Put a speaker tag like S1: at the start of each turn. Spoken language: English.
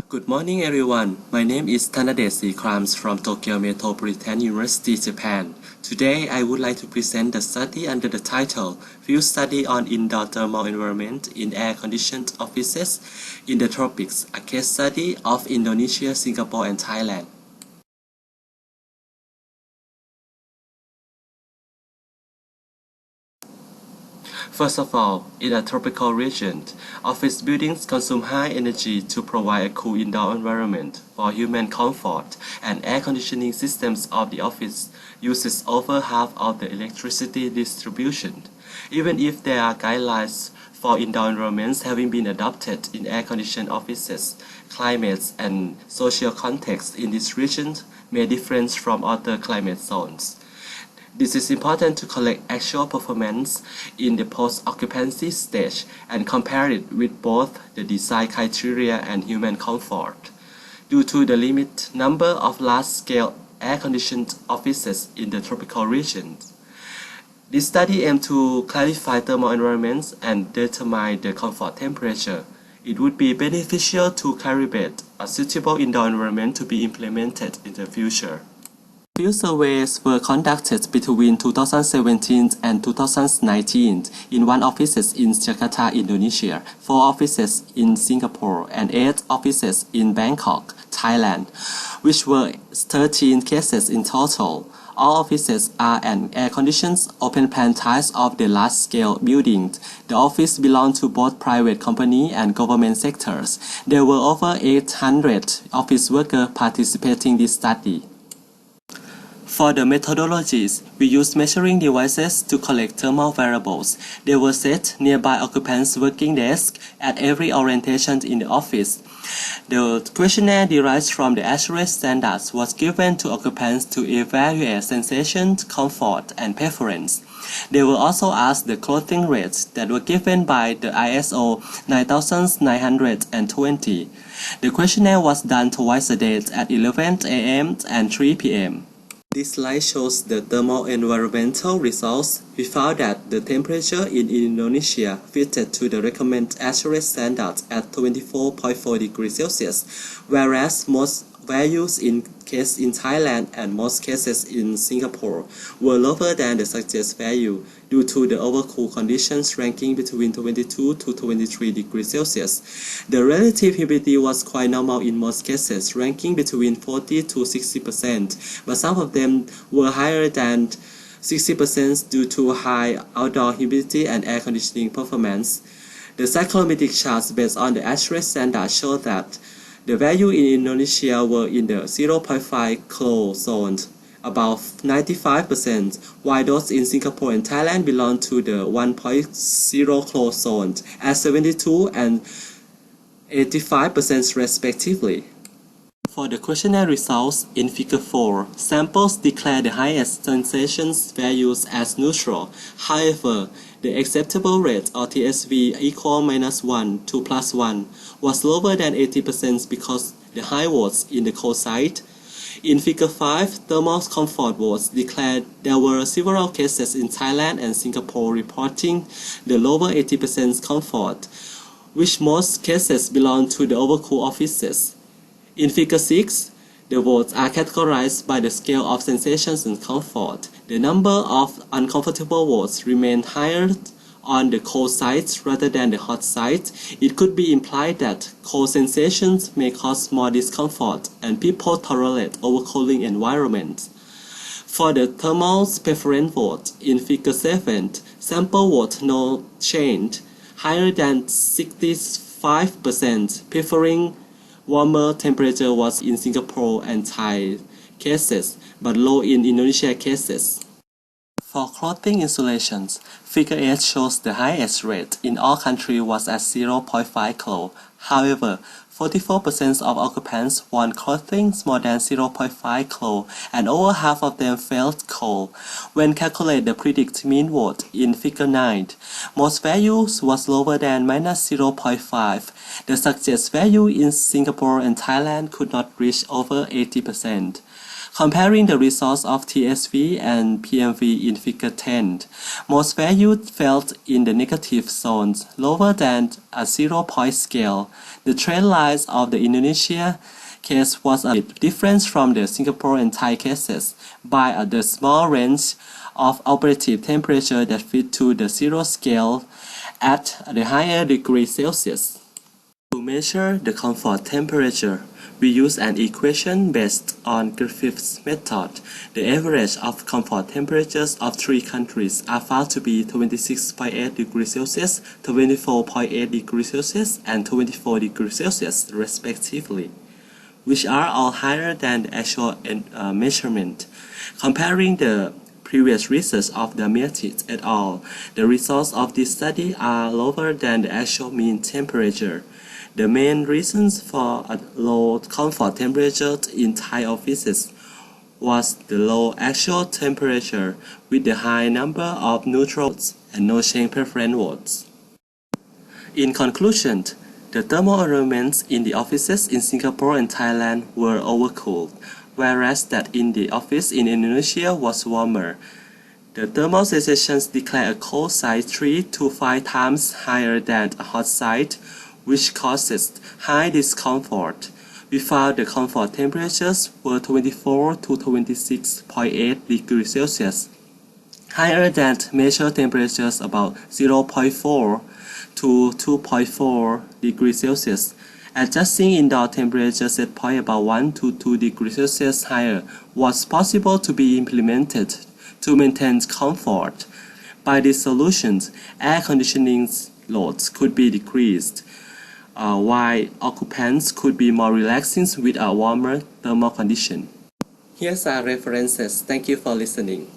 S1: Good morning everyone. My name is Sikram from Tokyo Metropolitan University, Japan. Today I would like to present the study under the title Field Study on Indoor Thermal Environment in Air-Conditioned Offices in the Tropics, a case study of Indonesia, Singapore and Thailand. First of all, in a tropical region, office buildings consume high energy to provide a cool indoor environment for human comfort, and air conditioning systems of the office uses over half of the electricity distribution. Even if there are guidelines for indoor environments having been adopted in air-conditioned offices, climates and social contexts in this region may differ from other climate zones. This is important to collect actual performance in the post-occupancy stage and compare it with both the design criteria and human comfort. Due to the limited number of large-scale air-conditioned offices in the tropical regions, this study aimed to clarify thermal environments and determine the comfort temperature. It would be beneficial to calibrate a suitable indoor environment to be implemented in the future. Field surveys were conducted between 2017 and 2019 in 1 offices in Jakarta, Indonesia, 4 offices in Singapore, and 8 offices in Bangkok, Thailand, which were 13 cases in total. All offices are an air-conditioned open-plan types of the large-scale buildings. The office belonged to both private company and government sectors. There were over 800 office workers participating in this study. For the methodologies, we used measuring devices to collect thermal variables. They were set nearby occupants' working desks at every orientation in the office. The questionnaire derived from the accurate standards was given to occupants to evaluate sensation, comfort, and preference. They were also asked the clothing rates that were given by the ISO 9920. The questionnaire was done twice a day at 11 a.m. and 3 p.m. This slide shows the thermal environmental results. We found that the temperature in Indonesia fitted to the recommended accurate standards at 24.4 degrees Celsius, whereas most values in Thailand and most cases in Singapore were lower than the suggested value due to the overcool conditions ranking between 22 to 23 degrees Celsius. The relative humidity was quite normal in most cases, ranking between 40 to 60%, but some of them were higher than 60% due to high outdoor humidity and air conditioning performance. The cyclometric charts based on the accurate standard show that the value in Indonesia were in the 0.5 close zone, about 95%, while those in Singapore and Thailand belong to the 1.0 close zone at 72 and 85% respectively. For the questionnaire results, in Figure 4, samples declare the highest sensation values as neutral. However, the acceptable rate or TSV equal -1 to +1 was lower than 80% because the high was in the cold side. In Figure 5, thermal comfort was declared. There were several cases in Thailand and Singapore reporting the lower 80% comfort, which most cases belong to the overcooled offices. In Figure 6, the votes are categorized by the scale of sensations and comfort. The number of uncomfortable votes remained higher on the cold side rather than the hot side. It could be implied that cold sensations may cause more discomfort and people tolerate overcooling environments. For the thermal preference vote in Figure 7, sample vote no change, higher than 65%, preferring warmer temperature was in Singapore and Thai cases, but low in Indonesia cases. For clothing insulations, Figure 8 shows the highest rate in all countries was at 0.5 clo. However, 44% of occupants wore clothing more than 0.5 clo, and over half of them felt cold. When calculated the predicted mean vote in Figure 9, most values was lower than -0.5. The suggested value in Singapore and Thailand could not reach over 80%. Comparing the results of TSV and PMV in Figure 10, most values felt in the negative zones, lower than a 0-point scale. The trend lines of the Indonesia case was a bit different from the Singapore and Thai cases by the small range of operative temperature that fit to the 0 scale at the higher degree Celsius. To measure the comfort temperature, we use an equation based on Griffith's method. The average of comfort temperatures of 3 countries are found to be 26.8 degrees Celsius, 24.8 degrees Celsius, and 24 degrees Celsius respectively, which are all higher than the actual measurement. Comparing the previous research of Damiatic et al., the results of this study are lower than the actual mean temperature. The main reasons for a low comfort temperature in Thai offices was the low actual temperature with the high number of neutral votes and no change preference votes. In conclusion, the thermal environments in the offices in Singapore and Thailand were overcooled, whereas that in the office in Indonesia was warmer. The thermal sensations declare a cold side 3 to 5 times higher than a hot side, which causes high discomfort. We found the comfort temperatures were 24 to 26.8 degrees Celsius, higher than measured temperatures about 0.4 to 2.4 degrees Celsius. Adjusting indoor temperature set point about 1 to 2 degrees Celsius higher was possible to be implemented to maintain comfort. By these solutions, air conditioning loads could be decreased, while occupants could be more relaxing with a warmer thermal condition. Here's our references. Thank you for listening.